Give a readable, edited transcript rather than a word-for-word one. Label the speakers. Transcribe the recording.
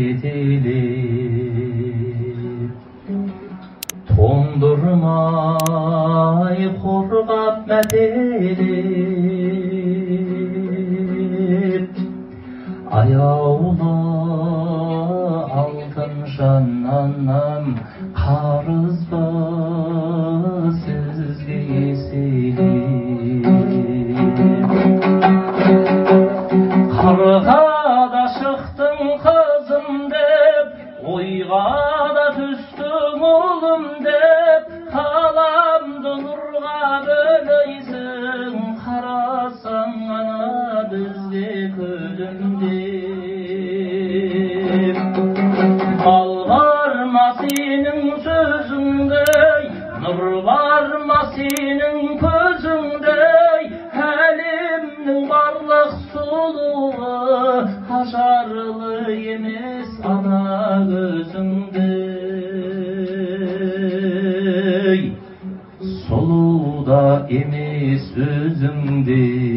Speaker 1: жетелеп тоңдырмай қорғап мәпелеп аяулы алтын жаннан қарызбы сізге еселеп қырғада шықтың қызым деп ойға да түстің ұлым деп қаламды нұрға бөлейсің қарасаң ана бізде күлімдеп ал бар ма сенің сөзіңдей нұр бар ма сенің көзіңдей әлемнің барлық сұлуы ажарлы емес ана көзіңдей сұлу да емес өзіңдей